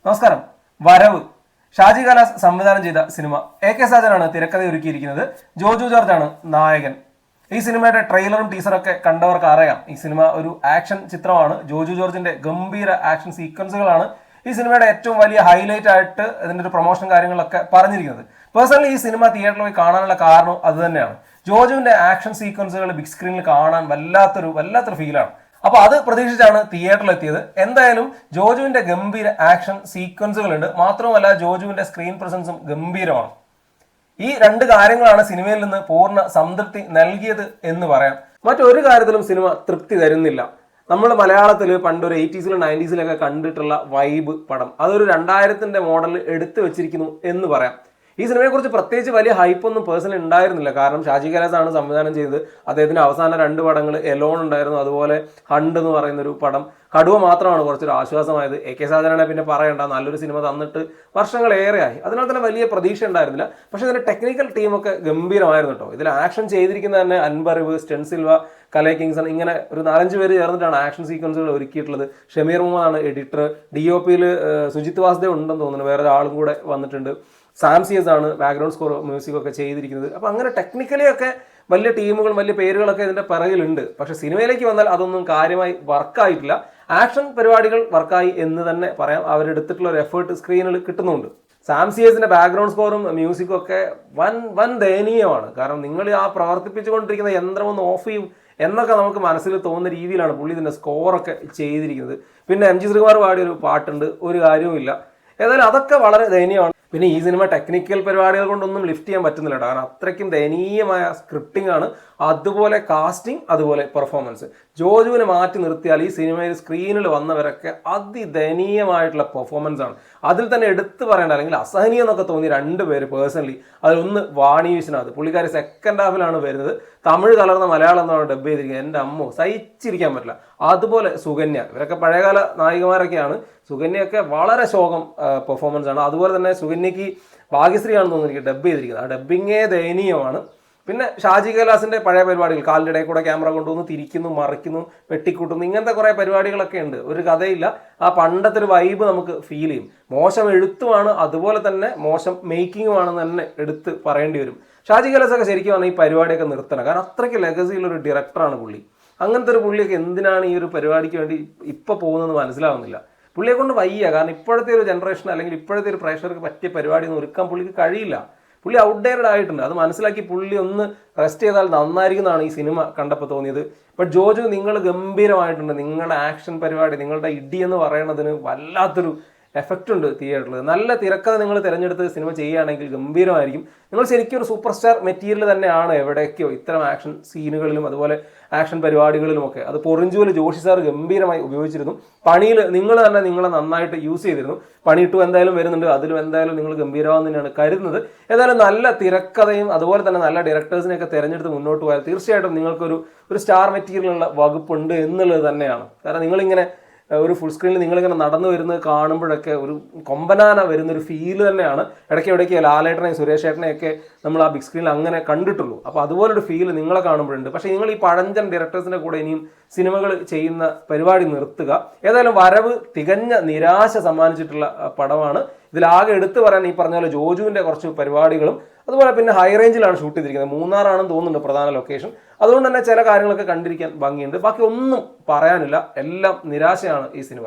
നമസ്കാരം. വരവ് ഷാജി കലാസ് സംവിധാനം ചെയ്ത സിനിമ. AK സാജനാണ് തിരക്കഥ ഒരുക്കിയിരിക്കുന്നത്. ജോജു ജോർജ് ആണ് നായകൻ. ഈ സിനിമയുടെ ട്രെയിലറും ടീസറൊക്കെ കണ്ടവർക്ക് അറിയാം. ഈ സിനിമ ഒരു ആക്ഷൻ ചിത്രമാണ്. ജോജു ജോർജിന്റെ ഗംഭീര ആക്ഷൻ സീക്വൻസുകളാണ് ഈ സിനിമയുടെ ഏറ്റവും വലിയ ഹൈലൈറ്റ് ആയിട്ട് ഇതിന്റെ ഒരു പ്രൊമോഷൻ കാര്യങ്ങളൊക്കെ പറഞ്ഞിരിക്കുന്നത്. പേഴ്സണലി ഈ സിനിമ തിയേറ്ററിൽ പോയി കാണാനുള്ള കാരണം അത് തന്നെയാണ്. ജോജുവിന്റെ ആക്ഷൻ സീക്വൻസുകൾ ബിഗ് സ്ക്രീനിൽ കാണാൻ വല്ലാത്തൊരു ഫീലാണ്. അപ്പൊ അത് പ്രതീക്ഷിച്ചാണ് തിയേറ്ററിൽ എത്തിയത്. എന്തായാലും ജോജുവിന്റെ ഗംഭീര ആക്ഷൻ സീക്വൻസുകൾ ഉണ്ട്. മാത്രമല്ല ജോജുവിന്റെ സ്ക്രീൻ പ്രസൻസും ഗംഭീരമാണ്. ഈ രണ്ട് കാര്യങ്ങളാണ് സിനിമയിൽ നിന്ന് പൂർണ്ണ സംതൃപ്തി നൽകിയത് എന്ന് പറയാം. മറ്റൊരു കാര്യത്തിലും സിനിമ തൃപ്തി തരുന്നില്ല. നമ്മൾ മലയാളത്തിൽ പണ്ടൊരു 80s 90s കണ്ടിട്ടുള്ള വൈബ് പടം അതൊരു 2000 മോഡലിൽ എടുത്തു വെച്ചിരിക്കുന്നു എന്ന് പറയാം. ഈ സിനിമയെക്കുറിച്ച് പ്രത്യേകിച്ച് വലിയ ഹൈപ്പൊന്നും പേഴ്സണലി ഉണ്ടായിരുന്നില്ല. കാരണം ഷാജി കലാസ് ആണ് സംവിധാനം ചെയ്തത്. അദ്ദേഹത്തിന്റെ അവസാന 2 പടങ്ങൾ എലോൺ ഉണ്ടായിരുന്നു, അതുപോലെ ഹണ്ട് എന്ന് പറയുന്നൊരു പടം. കടുവ മാത്രമാണ് കുറച്ചൊരു ആശ്വാസമായത്. AK സാജനാണെ പിന്നെ പറയണ്ട, നല്ലൊരു സിനിമ തന്നിട്ട് വർഷങ്ങളേറെയായി. അതിനാൽ തന്നെ വലിയ പ്രതീക്ഷ ഉണ്ടായിരുന്നില്ല. പക്ഷെ ഇതിന്റെ ടെക്നിക്കൽ ടീമൊക്കെ ഗംഭീരമായിരുന്നു കേട്ടോ. ഇതിൽ ആക്ഷൻ ചെയ്തിരിക്കുന്ന തന്നെ അൻബറിവ്, സ്റ്റെൻ സിൽവ, കലൈ കിങ്സൺ, ഇങ്ങനെ ഒരു 4-5 പേര് ചേർന്നിട്ടാണ് ആക്ഷൻ സീക്വൻസുകൾ ഒരുക്കിയിട്ടുള്ളത്. ഷമീർ മുഹമ്മദ് ആണ് എഡിറ്റർ. DOPയിൽ സുജിത് വാസുദേവ് ഉണ്ടെന്ന് തോന്നുന്നു, വേറൊരാളും കൂടെ വന്നിട്ടുണ്ട്. സാംസിയസ് ആണ് ബാക്ക്ഗ്രൗണ്ട് സ്കോർ മ്യൂസിക് ഒക്കെ ചെയ്തിരിക്കുന്നത്. അപ്പൊ അങ്ങനെ ടെക്നിക്കലി ഒക്കെ വലിയ ടീമുകൾ, വലിയ പേരുകളൊക്കെ ഇതിന്റെ പിറകിലുണ്ട്. പക്ഷെ സിനിമയിലേക്ക് വന്നാൽ അതൊന്നും കാര്യമായി വർക്കായിട്ടില്ല. ആക്ഷൻ പരിപാടികൾ വർക്കായി എന്ന് തന്നെ പറയാം. അവരെടുത്തിട്ടുള്ള ഒരു എഫേർട്ട് സ്ക്രീനിൽ കിട്ടുന്നുണ്ട്. സാംസിയസിന്റെ ബാക്ക്ഗ്രൗണ്ട് സ്കോറും മ്യൂസിക്കും ഒക്കെ വൻ ദയനീയമാണ്. കാരണം നിങ്ങൾ ആ പ്രവർത്തിപ്പിച്ചുകൊണ്ടിരിക്കുന്ന യന്ത്രം ഒന്ന് ഓഫ് ചെയ്യും എന്നൊക്കെ നമുക്ക് മനസ്സിൽ തോന്നുന്ന രീതിയിലാണ് പുള്ളി ഇതിന്റെ സ്കോറൊക്കെ ചെയ്തിരിക്കുന്നത്. പിന്നെ MG ശ്രീകുമാർ പാടിയൊരു പാട്ടുണ്ട്, ഒരു കാര്യവുമില്ല. ഏതായാലും അതൊക്കെ വളരെ ദയനീയമാണ്. പിന്നെ ഈ സിനിമ ടെക്നിക്കൽ പരിപാടികൾ കൊണ്ടൊന്നും ലിഫ്റ്റ് ചെയ്യാൻ പറ്റുന്നില്ല. കാരണം അത്രയ്ക്കും ദയനീയമായ സ്ക്രിപ്റ്റിംഗ് ആണ്, അതുപോലെ കാസ്റ്റിംഗ്, അതുപോലെ പെർഫോമൻസ്. ജോജുവിനെ മാറ്റി നിർത്തിയാൽ ഈ സിനിമയിൽ സ്ക്രീനിൽ വന്നവരൊക്കെ അതിദയനീയമായിട്ടുള്ള പെർഫോമൻസ് ആണ്. അതിൽ തന്നെ എടുത്തു പറയേണ്ട, അല്ലെങ്കിൽ അസഹനീയം എന്നൊക്കെ തോന്നിയ 2 പേര് പേഴ്സണലി. അതിലൊന്ന് വാണി വിശ്വനാഥ്, പുള്ളിക്കാരി സെക്കൻഡ് ഹാഫിലാണ് വരുന്നത്. തമിഴ് കലർന്ന മലയാളം എന്നാണ് ഡബ് ചെയ്തിരിക്കുന്നത്. എൻ്റെ അമ്മോ, സഹിച്ചിരിക്കാൻ പറ്റില്ല. അതുപോലെ സുകന്യ, ഇവരൊക്കെ പഴയകാല നായികമാരൊക്കെയാണ്. സുകന്യൊക്കെ വളരെ ശോകം പെർഫോമൻസ് ആണ്. അതുപോലെ തന്നെ സുകന്യക്ക് ഭാഗ്യശ്രീയാണെന്ന് തോന്നുന്നു എനിക്ക് ഡബ് ചെയ്തിരിക്കുന്നത്. ആ ഡബ്ബിങ്ങേ ദയനീയമാണ്. പിന്നെ ഷാജി കൈലാസിന്റെ പഴയ പരിപാടികൾ, കാലിൻ്റെ ഇടയിൽ കൂടെ ക്യാമറ കൊണ്ടുവന്ന് തിരിക്കുന്നു, മറിക്കുന്നു, വെട്ടിക്കൂട്ടുന്നു, ഇങ്ങനത്തെ കുറേ പരിപാടികളൊക്കെ ഉണ്ട്. ഒരു കഥയില്ല. ആ പണ്ടത്തെ ഒരു വൈബ് നമുക്ക് ഫീൽ ചെയ്യും. മോശം എഴുത്തുമാണ്, അതുപോലെ തന്നെ മോശം മേക്കിങ്ങുമാണെന്ന് തന്നെ എടുത്ത് പറയേണ്ടി വരും. ഷാജി കൈലാസൊക്കെ ശരിക്കും പറഞ്ഞാൽ ഈ പരിപാടിയൊക്കെ നിർത്തണം. കാരണം അത്രയ്ക്ക് ലെഗസിയിലൊരു ഡയറക്ടറാണ് പുള്ളി. അങ്ങനത്തെ ഒരു പുള്ളിയൊക്കെ എന്തിനാണ് ഈ ഒരു പരിപാടിക്ക് വേണ്ടി ഇപ്പം പോകുന്നതെന്ന് മനസ്സിലാവുന്നില്ല. പുള്ളിയെ കൊണ്ട് വയ്യ. കാരണം ഇപ്പോഴത്തെ ഒരു ജനറേഷൻ അല്ലെങ്കിൽ ഇപ്പോഴത്തെ ഒരു പ്രേക്ഷകർക്ക് പറ്റിയ പരിപാടി ഒന്നും ഒരുക്കാൻ പുള്ളിക്ക് കഴിയില്ല. പുള്ളി ഔട്ട്ഡേറ്റഡ് ആയിട്ടുണ്ട്. അത് മനസ്സിലാക്കി പുള്ളി ഒന്ന് റെസ്റ്റ് ചെയ്താൽ നന്നായിരിക്കുന്നതാണ് ഈ സിനിമ കണ്ടപ്പോൾ തോന്നിയത്. ബട്ട് ജോജു, നിങ്ങൾ ഗംഭീരമായിട്ടുണ്ട്. നിങ്ങളുടെ ആക്ഷൻ പരിപാടി, നിങ്ങളുടെ ഇടി എന്ന് പറയുന്നതിന് വല്ലാത്തൊരു എഫക്റ്റ് ഉണ്ട് തിയേറ്ററിൽ. നല്ല തിരക്കഥ നിങ്ങൾ തിരഞ്ഞെടുത്ത് സിനിമ ചെയ്യുകയാണെങ്കിൽ ഗംഭീരമായിരിക്കും. നിങ്ങൾ ശരിക്കും ഒരു സൂപ്പർ സ്റ്റാർ മെറ്റീരിയൽ തന്നെയാണ് എവിടേക്കോ ഇത്തരം ആക്ഷൻ സീനുകളിലും അതുപോലെ ആക്ഷൻ പരിപാടികളിലുമൊക്കെ. അത് പൊറിഞ്ചൂൽ ജോഷി സാർ ഗംഭീരമായി ഉപയോഗിച്ചിരുന്നു. പണിയിൽ നിങ്ങൾ തന്നെ നിങ്ങളെ നന്നായിട്ട് യൂസ് ചെയ്തിരുന്നു. പണി 2 എന്തായാലും വരുന്നുണ്ട്, അതിലും എന്തായാലും നിങ്ങൾ ഗംഭീരമാണെന്ന് തന്നെയാണ് കരുതുന്നത്. ഏതായാലും നല്ല തിരക്കഥയും അതുപോലെ തന്നെ നല്ല ഡയറക്ടേഴ്സിനെയൊക്കെ തിരഞ്ഞെടുത്ത് മുന്നോട്ട് പോയാൽ തീർച്ചയായിട്ടും നിങ്ങൾക്കൊരു സ്റ്റാർ മെറ്റീരിയലുള്ള വകുപ്പുണ്ട് എന്നുള്ളത് തന്നെയാണ്. കാരണം നിങ്ങളിങ്ങനെ ഒരു ഫുൾ സ്ക്രീനിൽ നിങ്ങളിങ്ങനെ നടന്നു വരുന്നത് കാണുമ്പോഴൊക്കെ ഒരു കൊമ്പനാന വരുന്നൊരു ഫീല് തന്നെയാണ്. ഇടയ്ക്ക് ലാലേട്ടനെയും സുരേഷ് ഏട്ടനെയൊക്കെ നമ്മൾ ആ ബിഗ് സ്ക്രീനിൽ അങ്ങനെ കണ്ടിട്ടുള്ളൂ. അപ്പോൾ അതുപോലൊരു ഫീല് നിങ്ങളെ കാണുമ്പോഴുണ്ട്. പക്ഷേ നിങ്ങൾ ഈ പഴഞ്ചൻ ഡയറക്ടേഴ്സിൻ്റെ കൂടെ ഇനിയും സിനിമകൾ ചെയ്യുന്ന പരിപാടി നിർത്തുക. ഏതായാലും വരവ് തികഞ്ഞ നിരാശ സമ്മാനിച്ചിട്ടുള്ള പടമാണ്. ഇതിലാകെ എടുത്തു പറയാൻ ഈ പറഞ്ഞ പോലെ ജോജുവിൻ്റെ കുറച്ച് പരിപാടികളും അതുപോലെ പിന്നെ ഹൈ റേഞ്ചിലാണ് ഷൂട്ട് ചെയ്തിരിക്കുന്നത്. മൂന്നാറാണെന്ന് തോന്നുന്നുണ്ട് പ്രധാന ലൊക്കേഷൻ. അതുകൊണ്ട് തന്നെ ചില കാര്യങ്ങളൊക്കെ കണ്ടിരിക്കാൻ ഭംഗിയുണ്ട്. ബാക്കി ഒന്നും പറയാനില്ല. എല്ലാം നിരാശയാണ് ഈ സിനിമ.